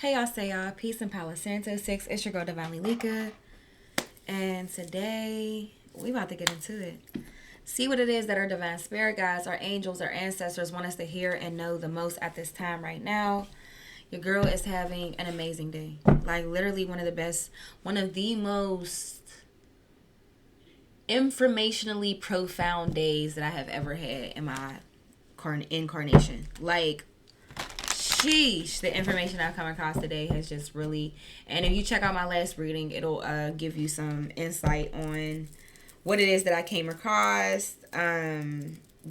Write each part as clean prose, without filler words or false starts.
Hey, y'all, say y'all. Peace and Palo Santo 6. It's your girl, Divinely Lika. And today, we about to get into it. See what it is that our divine spirit guides, our angels, our ancestors want us to hear and know the most at this time right now. Your girl is having an amazing day. Like, literally one of the best, one of the most informationally profound days that I have ever had in my incarnation. Like, sheesh, the information I've come across today has just really, and if you check out my last reading, it'll give you some insight on what it is that I came across.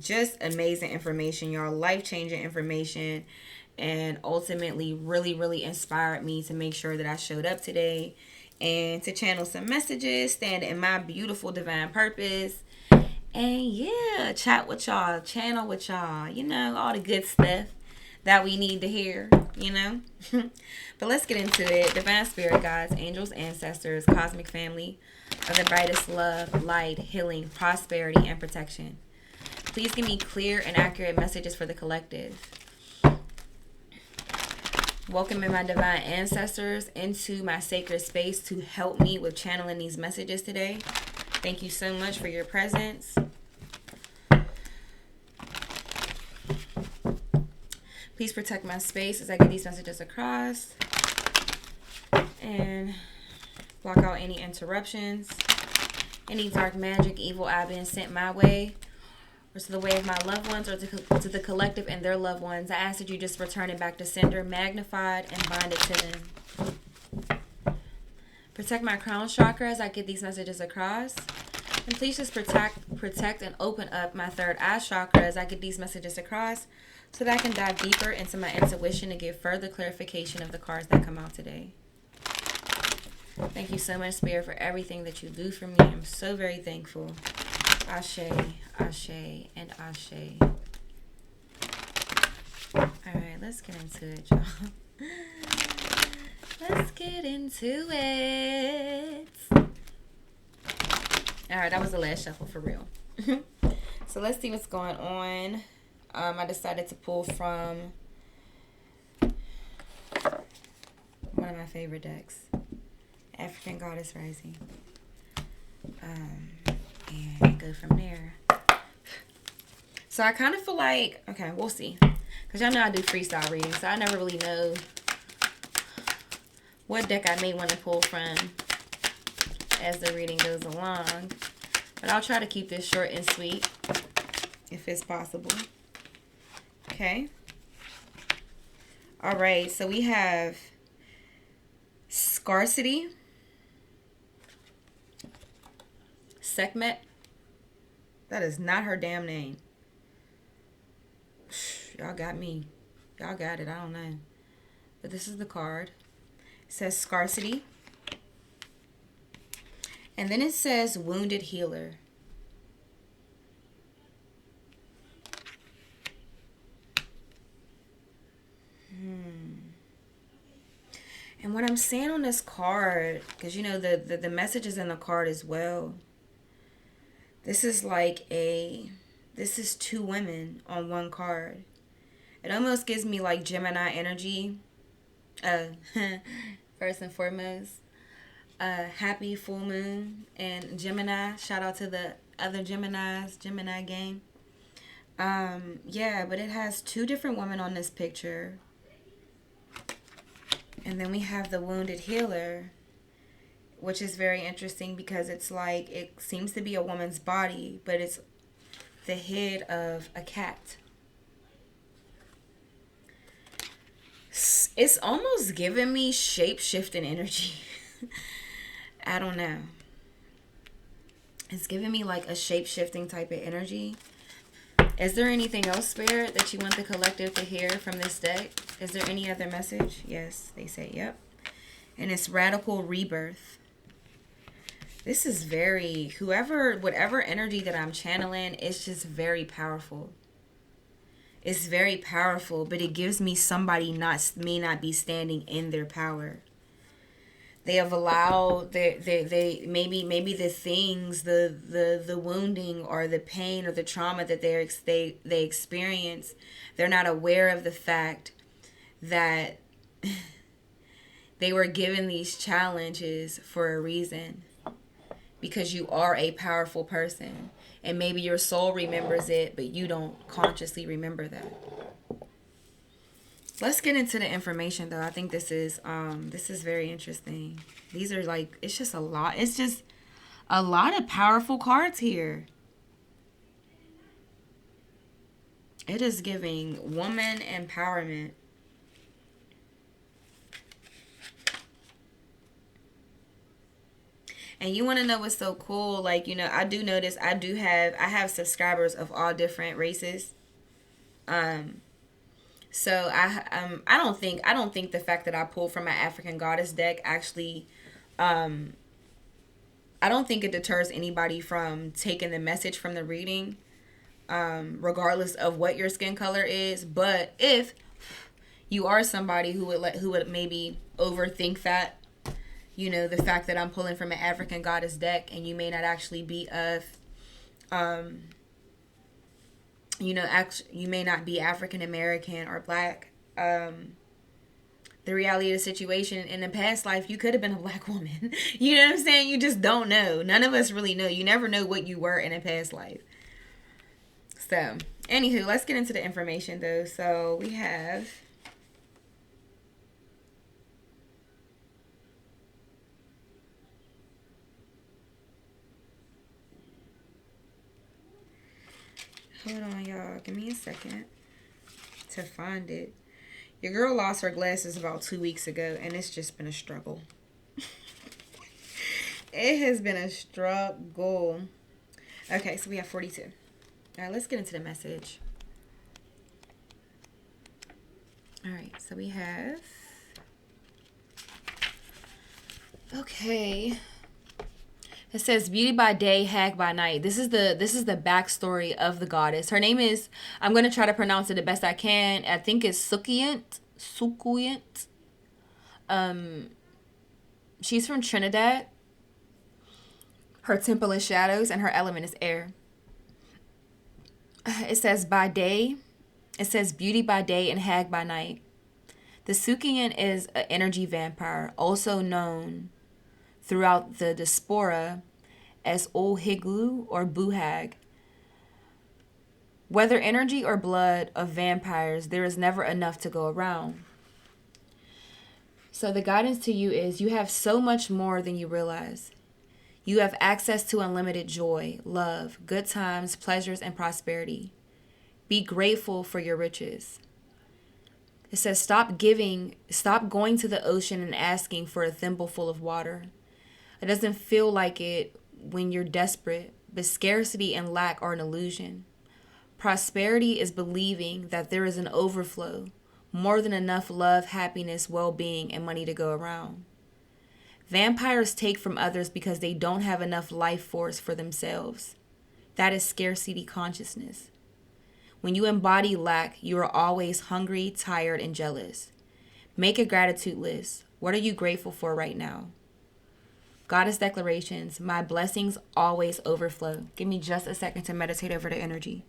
Just amazing information, y'all, life-changing information, and ultimately really inspired me to make sure that I showed up today and to channel some messages, stand in my beautiful divine purpose, and yeah, chat with y'all, channel with y'all, all the good stuff that we need to hear. But let's get into it. Divine spirit guides, angels, ancestors, cosmic family of the brightest love, light, healing, prosperity, and protection. Please give me clear and accurate messages for the collective. Welcoming my divine ancestors into my sacred space to help me with channeling these messages today. Thank you so much for your presence. Please protect my space as I get these messages across. And block out any interruptions. Any dark magic, evil eye being sent my way, or to the way of my loved ones, or to the collective and their loved ones. I ask that you just return it back to sender, magnified, and bind it to them. Protect my crown chakra as I get these messages across. And please just protect and open up my third eye chakra as I get these messages across, so that I can dive deeper into my intuition to give further clarification of the cards that come out today. Thank you so much, Spirit, for everything that you do for me. I'm so very thankful. Ashe, Ashe, and Ashe. Alright, let's get into it, y'all. Let's get into it. Alright, that was the last shuffle for real. So let's see what's going on. I decided to pull from one of my favorite decks, African Goddess Rising. And go from there. So I kind of feel like, okay, we'll see. Because y'all know I do freestyle readings, so I never really know what deck I may want to pull from as the reading goes along. But I'll try to keep this short and sweet if it's possible. Okay. All right. So we have Scarcity, Sekhmet. That is not her damn name. Y'all got me. Y'all got it. I don't know. But this is the card. It says Scarcity. And then it says Wounded Healer. And what I'm saying on this card, because the message is in the card as well. This is two women on one card. It almost gives me like Gemini energy. First and foremost, happy full moon and Gemini. Shout out to the other Geminis, Gemini gang. Yeah, but it has two different women on this picture. And then we have the Wounded Healer, which is very interesting because it's like, it seems to be a woman's body, but it's the head of a cat. It's almost giving me shape-shifting energy. I don't know. It's giving me like a shape-shifting type of energy. Is there anything else, Spirit, that you want the collective to hear from this deck? Is there any other message? Yes, they say yep. And it's Radical Rebirth. This is whatever energy that I'm channeling, it's just very powerful. It's very powerful, but it gives me somebody may not be standing in their power. They have allowed they maybe the things, the wounding or the pain or the trauma that they experience, they're not aware of the fact that They were given these challenges for a reason, because you are a powerful person. And maybe your soul remembers it, but you don't consciously remember that. Let's get into the information though. I think this is very interesting. These are like, it's just a lot. It's just a lot of powerful cards here. It is giving woman empowerment. And you want to know what's so cool? Like, you know, I do notice I have subscribers of all different races. So I don't think the fact that I pulled from my African goddess deck actually I don't think it deters anybody from taking the message from the reading, regardless of what your skin color is. But if you are somebody who would maybe overthink that, you know, the fact that I'm pulling from an African goddess deck, and you may not actually be of, you know, you may not be African American or black. The reality of the situation, in the past life, you could have been a black woman. You know what I'm saying? You just don't know. None of us really know. You never know what you were in a past life. So, anywho, let's get into the information though. So we have, hold on, y'all. Give me a second to find it. Your girl lost her glasses about 2 weeks ago, and it's just been a struggle. It has been a struggle. Okay, so we have 42. All right, let's get into the message. All right, so we have, okay. It says beauty by day, hag by night. This is the backstory of the goddess. Her name is, I'm gonna try to pronounce it the best I can. I think it's Sukuyent. She's from Trinidad. Her temple is shadows and her element is air. It says by day. It says beauty by day and hag by night. The Sukuyent is an energy vampire, also known throughout the diaspora as Ohiglu or Buhag. Whether energy or blood of vampires, there is never enough to go around. So the guidance to you is you have so much more than you realize. You have access to unlimited joy, love, good times, pleasures, and prosperity. Be grateful for your riches. It says stop going to the ocean and asking for a thimbleful of water. It doesn't feel like it when you're desperate, but scarcity and lack are an illusion. Prosperity is believing that there is an overflow, more than enough love, happiness, well-being, and money to go around. Vampires take from others because they don't have enough life force for themselves. That is scarcity consciousness. When you embody lack, you are always hungry, tired, and jealous. Make a gratitude list. What are you grateful for right now? Goddess declarations, my blessings always overflow. Give me just a second to meditate over the energy.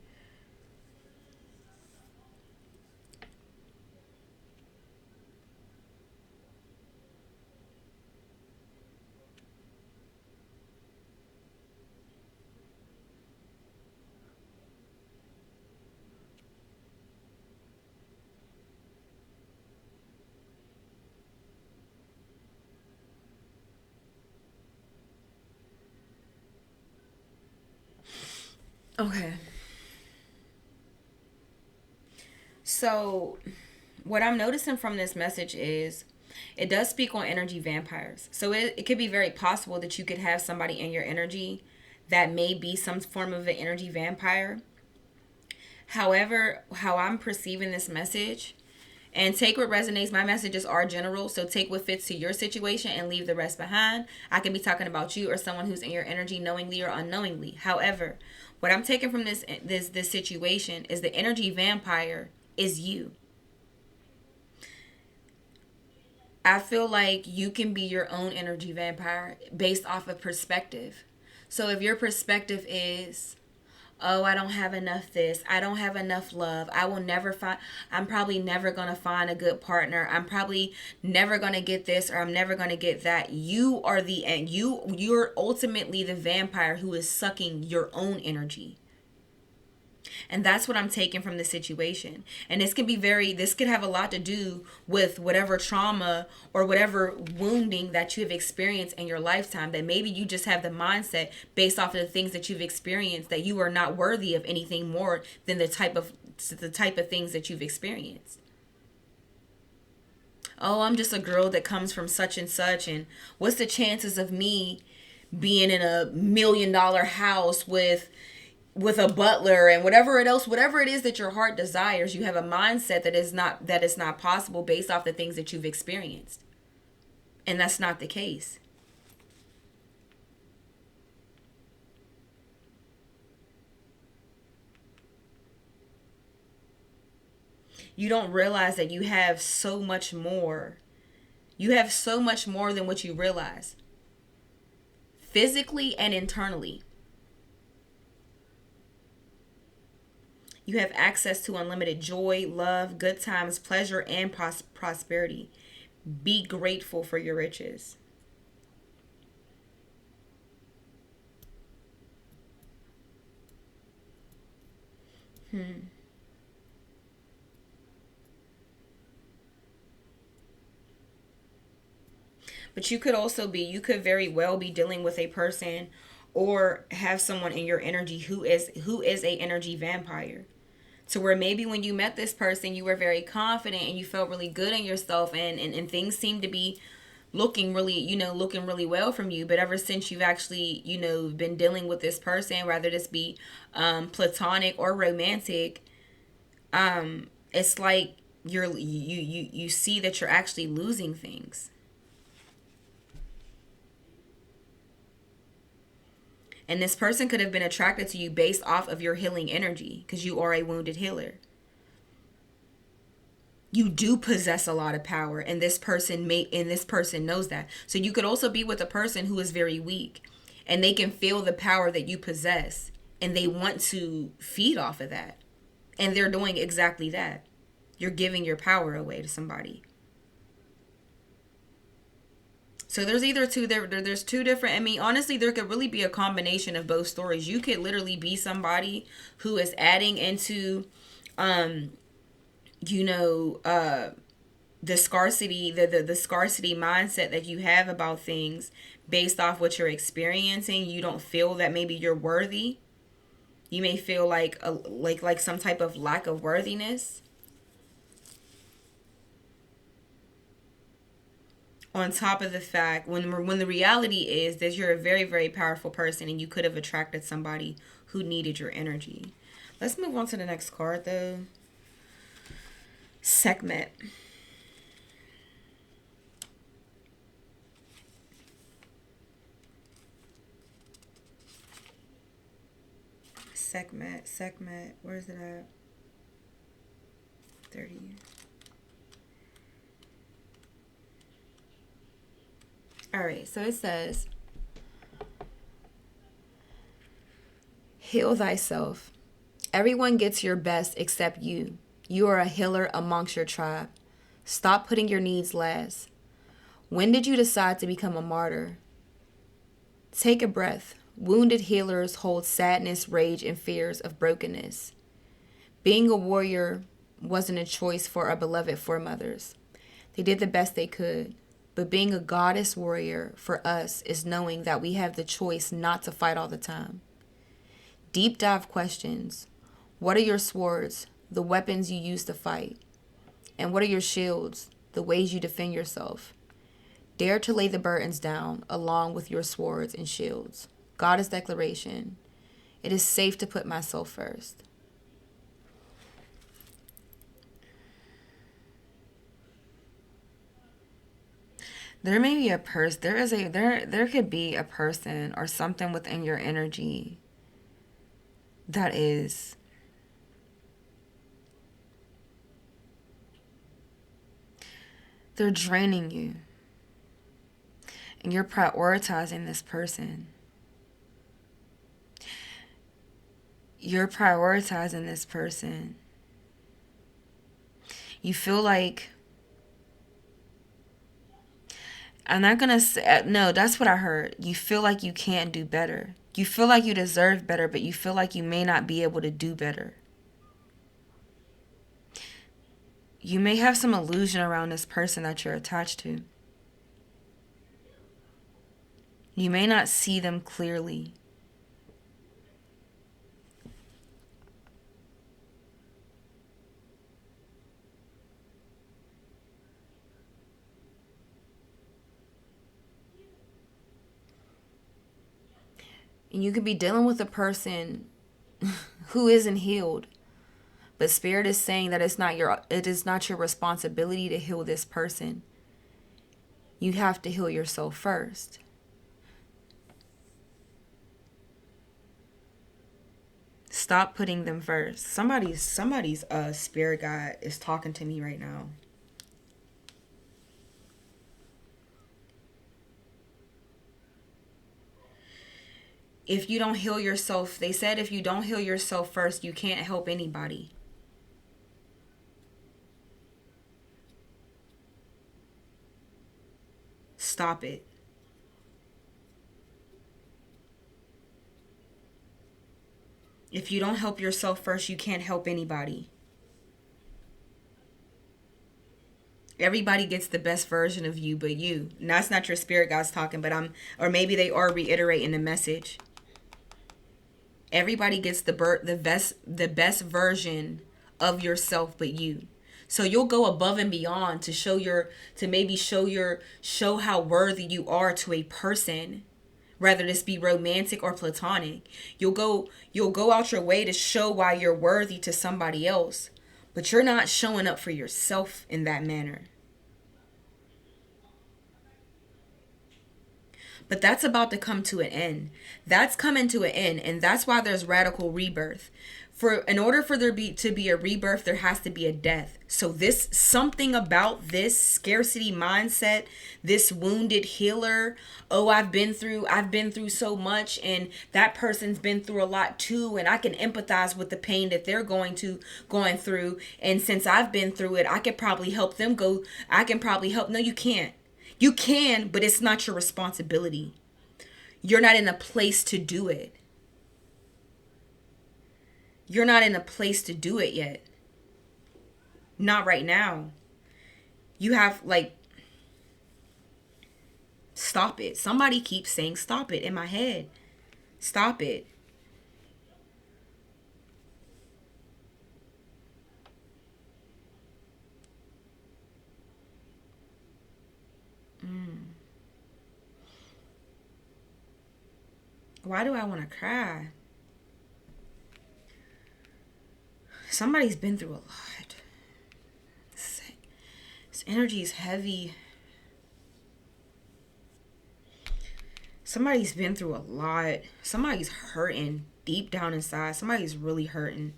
Okay. So, what I'm noticing from this message is it does speak on energy vampires. So, it could be very possible that you could have somebody in your energy that may be some form of an energy vampire. However, how I'm perceiving this message, and take what resonates. My messages are general, so take what fits to your situation and leave the rest behind. I can be talking about you or someone who's in your energy knowingly or unknowingly. However, what I'm taking from this situation is the energy vampire is you. I feel like you can be your own energy vampire based off of perspective. So if your perspective is, oh, I don't have enough this, I don't have enough love, I will never find, I'm probably never going to find a good partner, I'm probably never going to get this, or I'm never going to get that. You are the end. You're ultimately the vampire who is sucking your own energy. And that's what I'm taking from the situation. And this could have a lot to do with whatever trauma or whatever wounding that you have experienced in your lifetime. That maybe you just have the mindset based off of the things that you've experienced that you are not worthy of anything more than the type of things that you've experienced. Oh, I'm just a girl that comes from such and such, and what's the chances of me being in a $1 million house with a butler and whatever it is that your heart desires. You have a mindset that is not possible based off the things that you've experienced. And that's not the case. You don't realize that you have so much more. You have so much more than what you realize. Physically and internally. You have access to unlimited joy, love, good times, pleasure, and prosperity. Be grateful for your riches. But you could very well be dealing with a person or have someone in your energy who is a energy vampire. To where maybe when you met this person, you were very confident and you felt really good in yourself, and things seemed to be looking really well from you. But ever since you've actually, been dealing with this person, whether this be platonic or romantic, it's like you see that you're actually losing things. And this person could have been attracted to you based off of your healing energy because you are a wounded healer. You do possess a lot of power, and this person knows that. So you could also be with a person who is very weak, and they can feel the power that you possess, and they want to feed off of that. And they're doing exactly that. You're giving your power away to somebody. So there's two different. I mean, honestly, there could really be a combination of both stories. You could literally be somebody who is adding into, um, you know, the scarcity, the scarcity mindset that you have about things based off what you're experiencing. You don't feel that maybe you're worthy. You may feel like some type of lack of worthiness. On top of the fact, when the reality is that you're a very, very powerful person and you could have attracted somebody who needed your energy. Let's move on to the next card though. Segment. Segment. Where's it at? 30. All right, so it says, heal thyself. Everyone gets your best except you. You are a healer amongst your tribe. Stop putting your needs last. When did you decide to become a martyr? Take a breath. Wounded healers hold sadness, rage, and fears of brokenness. Being a warrior wasn't a choice for our beloved foremothers. They did the best they could. But being a goddess warrior for us is knowing that we have the choice not to fight all the time. Deep dive questions. What are your swords, the weapons you use to fight? And what are your shields, the ways you defend yourself? Dare to lay the burdens down along with your swords and shields. Goddess declaration. It is safe to put myself first. There may be a person, there could be a person or something within your energy that is they're draining you. And you're prioritizing this person. you're prioritizing this person. You feel like, I'm not gonna say, no, that's what I heard. You feel like you can't do better. You feel like you deserve better, but you feel like you may not be able to do better. You may have some illusion around this person that you're attached to. You may not see them clearly. And you could be dealing with a person who isn't healed. But Spirit is saying that it is not your responsibility to heal this person. You have to heal yourself first. Stop putting them first. Somebody's spirit guide is talking to me right now. If you don't heal yourself, they said if you don't heal yourself first, you can't help anybody. Stop it. If you don't help yourself first, you can't help anybody. Everybody gets the best version of you but you. And that's not your spirit guides talking, but or maybe they are reiterating the message. Everybody gets the best version of yourself but you. So you'll go above and beyond to show how worthy you are to a person, whether this be romantic or platonic. You'll go out your way to show why you're worthy to somebody else, but you're not showing up for yourself in that manner. But that's about to come to an end. That's coming to an end, and that's why there's radical rebirth. In order for there to be a rebirth, there has to be a death. So something about this scarcity mindset, this wounded healer, oh, I've been through so much, and that person's been through a lot too, and I can empathize with the pain that they're going through, and since I've been through it, I could probably help them go. No, you can't. You can, but it's not your responsibility. You're not in a place to do it. You're not in a place to do it yet. Not right now. You have, stop it. Somebody keeps saying stop it in my head. Stop it. Why do I want to cry? Somebody's been through a lot. This energy is heavy. Somebody's been through a lot. Somebody's hurting deep down inside. Somebody's really hurting.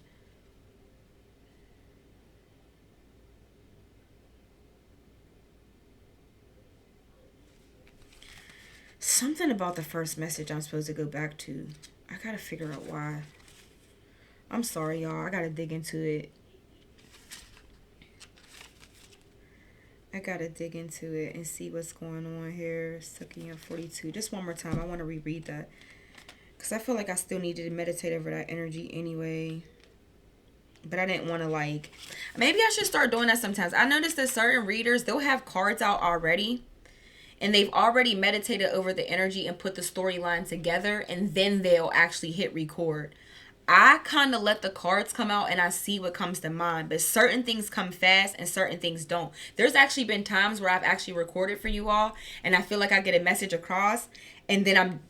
Something about the first message I'm supposed to go back to. I gotta figure out why. I'm sorry, y'all. I gotta dig into it. I gotta dig into it and see what's going on here. Sucking in 42. Just one more time. I want to reread that. Because I feel like I still needed to meditate over that energy anyway. But I didn't want to maybe I should start doing that sometimes. I noticed that certain readers, they'll have cards out already. And they've already meditated over the energy and put the storyline together. And then they'll actually hit record. I kind of let the cards come out and I see what comes to mind. But certain things come fast and certain things don't. There's actually been times where I've actually recorded for you all. And I feel like I get a message across. And then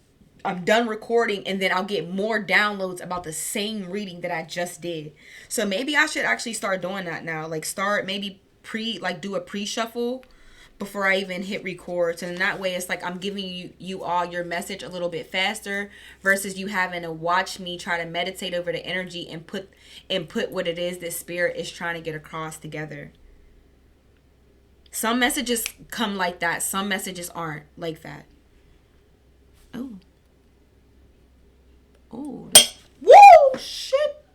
I'm done recording. And then I'll get more downloads about the same reading that I just did. So maybe I should actually start doing that now. Start maybe do a pre-shuffle before I even hit record. So in that way, it's I'm giving you all your message a little bit faster versus you having to watch me try to meditate over the energy and put what it is that spirit is trying to get across together. Some messages come like that. Some messages aren't like that. Oh. Oh. Woo! Oh shit.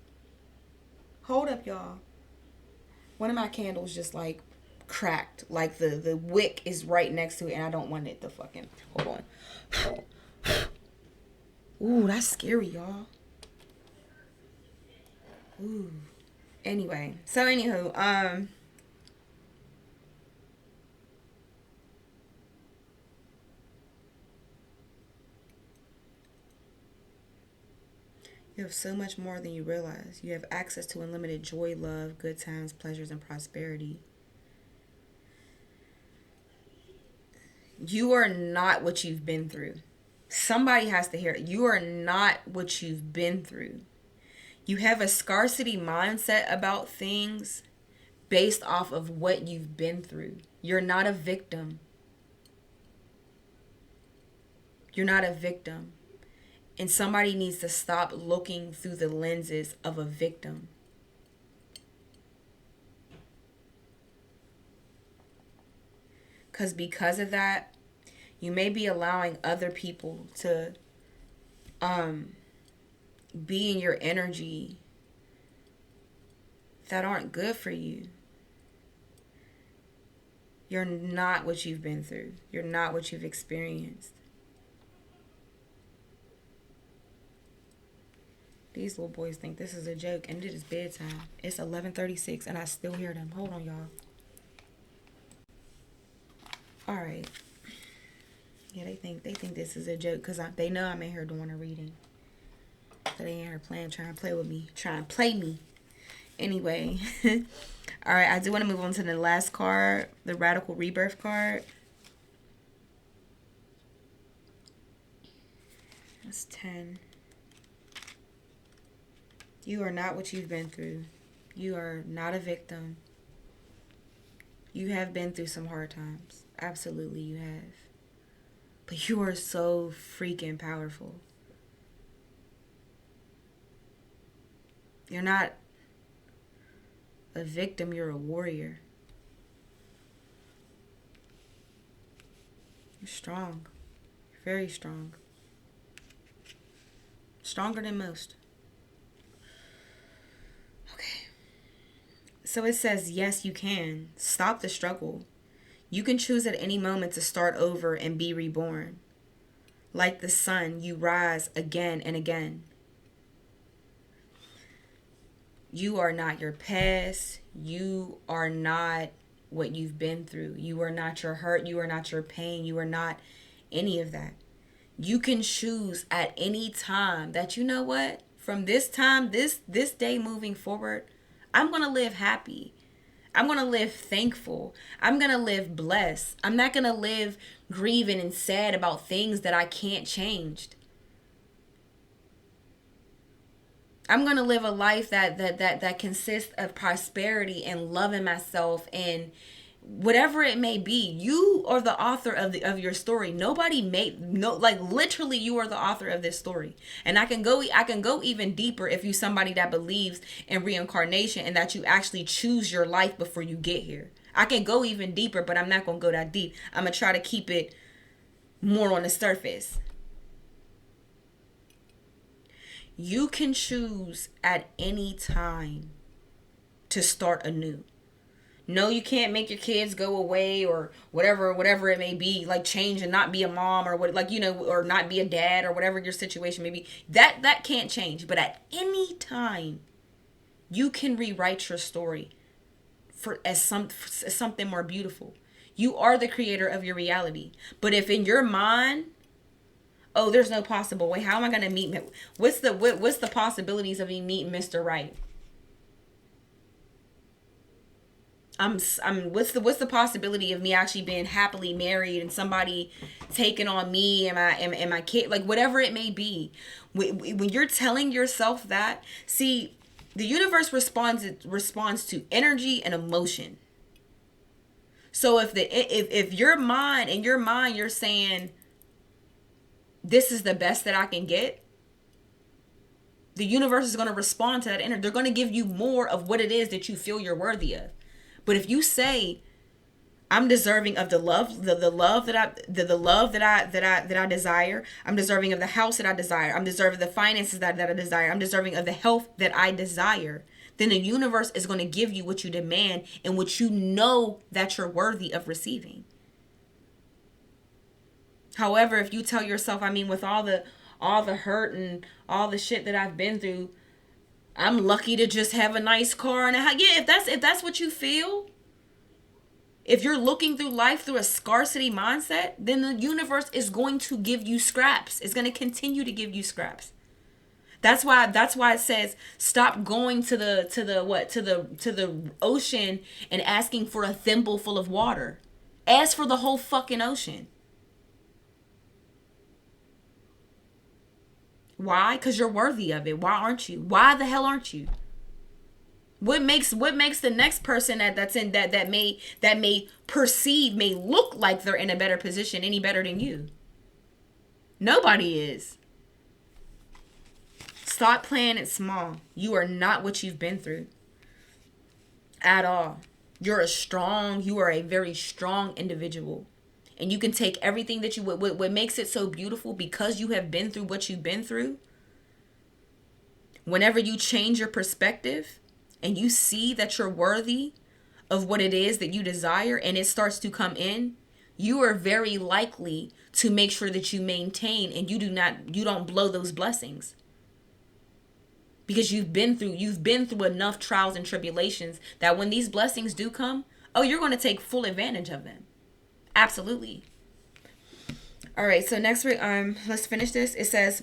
Hold up, y'all. One of my candles just like cracked. Like the wick is right next to it and I don't want it to fucking. Hold on. Ooh, that's scary, y'all. Ooh. Anyway. So anywho, you have so much more than you realize. You have access to unlimited joy, love, good times, pleasures, and prosperity. You are not what you've been through. Somebody has to hear it. You are not what you've been through. You have a scarcity mindset about things based off of what you've been through. You're not a victim. You're not a victim. And somebody needs to stop looking through the lenses of a victim. Because of that, you may be allowing other people to be in your energy that aren't good for you. You're not what you've been through. You're not what you've experienced. These little boys think this is a joke, and it is bedtime. It's 11:36, and I still hear them. Hold on, y'all. All right. Yeah, they think this is a joke because they know I'm in here doing a reading. So they in here trying to play with me, trying to play me. Anyway, all right. I do want to move on to the last card, the Radical Rebirth card. That's 10. You are not what you've been through. You are not a victim. You have been through some hard times. Absolutely, you have. But you are so freaking powerful. You're not a victim, you're a warrior. You're strong. You're very strong. Stronger than most. Okay. So it says, yes, you can. Stop the struggle. You can choose at any moment to start over and be reborn. Like the sun, you rise again and again. You are not your past. You are not what you've been through. You are not your hurt. You are not your pain. You are not any of that. You can choose at any time that, you know what? From this time, this day moving forward, I'm going to live happy. I'm going to live thankful. I'm going to live blessed. I'm not going to live grieving and sad about things that I can't change. I'm going to live a life that consists of prosperity and loving myself and whatever it may be. You are the author of your story. Nobody literally you are the author of this story. And I can go even deeper if you somebody that believes in reincarnation and that you actually choose your life before you get here. I can go even deeper, but I'm not going to go that deep. I'm going to try to keep it more on the surface. You can choose at any time to start anew. No, you can't make your kids go away or whatever it may be, like change and not be a mom or what, like, you know, or not be a dad or whatever your situation may be. That can't change. But at any time, you can rewrite your story as something more beautiful. You are the creator of your reality. But if in your mind, oh, there's no possible way. How am I going to meet him? What's the possibilities of me meeting Mr. Right? What's the possibility of me actually being happily married and somebody taking on me and my kid, like whatever it may be. When you're telling yourself that, see, the universe responds to energy and emotion. So if your mind you're saying this is the best that I can get, the universe is going to respond to that energy. They're going to give you more of what it is that you feel you're worthy of. But if you say, I'm deserving of the love, the love that the love that I desire. I'm deserving of the house that I desire. I'm deserving of the finances that I desire. I'm deserving of the health that I desire. Then the universe is going to give you what you demand and what you know that you're worthy of receiving. However, if you tell yourself, I mean, with all the hurt and all the shit that I've been through, I'm lucky to just have a nice car and a house. Yeah, if that's what you feel, if you're looking through life through a scarcity mindset, then the universe is going to give you scraps. It's going to continue to give you scraps. That's why it says stop going to the ocean and asking for a thimble full of water. Ask for the whole fucking ocean. Why? Because you're worthy of it. Why aren't you? Why the hell aren't you? What makes the next person that may perceive, may look like they're in a better position any better than you? Nobody is. Stop playing it small. You are not what you've been through at all. You are a very strong individual. And you can take everything that what makes it so beautiful, because you have been through what you've been through. Whenever you change your perspective and you see that you're worthy of what it is that you desire, and it starts to come in, you are very likely to make sure that you maintain and you don't blow those blessings. Because you've been through enough trials and tribulations that when these blessings do come, oh, you're going to take full advantage of them. Absolutely. All right, so next let's finish this. It says,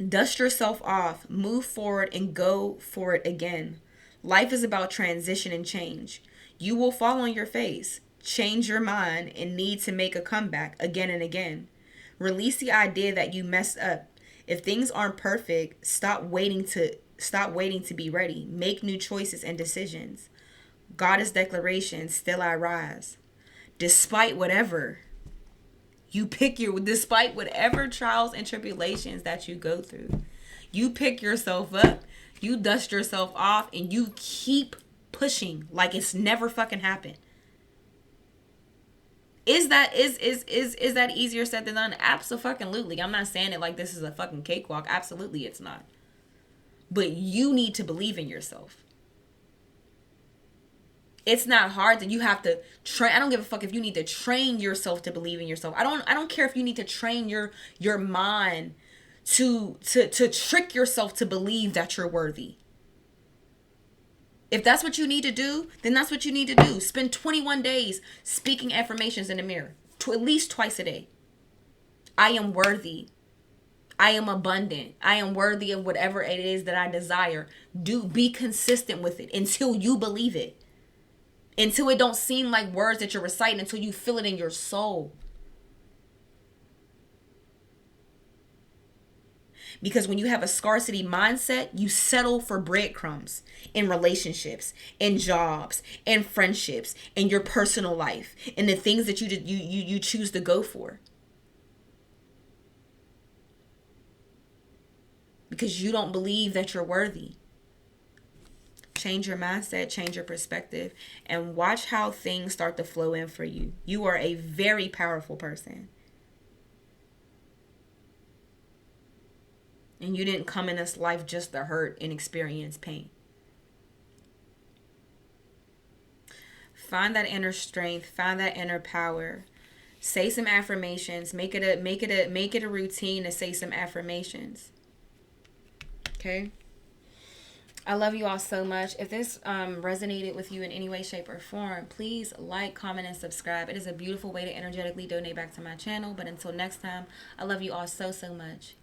dust yourself off, move forward, and go for it again. Life is about transition and change. You will fall on your face, change your mind, and need to make a comeback again and again. Release the idea that you messed up. If things aren't perfect, stop waiting to be ready. Make new choices and decisions. Goddess declaration, still I rise. Despite whatever despite whatever trials and tribulations that you go through, you pick yourself up, you dust yourself off, and you keep pushing like it's never fucking happened. Is that easier said than done? Absolutely. I'm not saying it like this is a fucking cakewalk. Absolutely it's not. But you need to believe in yourself. It's not hard that you have to train. I don't give a fuck if you need to train yourself to believe in yourself. I don't care if you need to train your mind to trick yourself to believe that you're worthy. If that's what you need to do, then that's what you need to do. Spend 21 days speaking affirmations in the mirror, at least twice a day. I am worthy. I am abundant. I am worthy of whatever it is that I desire. Be consistent with it until you believe it. Until it don't seem like words that you're reciting, until you feel it in your soul. Because when you have a scarcity mindset, you settle for breadcrumbs in relationships, in jobs, in friendships, in your personal life, in the things that you choose to go for. Because you don't believe that you're worthy. Change your mindset, change your perspective, and watch how things start to flow in for you. You are a very powerful person. And you didn't come in this life just to hurt and experience pain. Find that inner strength, find that inner power. Say some affirmations. Make it a routine to say some affirmations. Okay? I love you all so much. If this resonated with you in any way, shape, or form, please like, comment, and subscribe. It is a beautiful way to energetically donate back to my channel. But until next time, I love you all so, so much.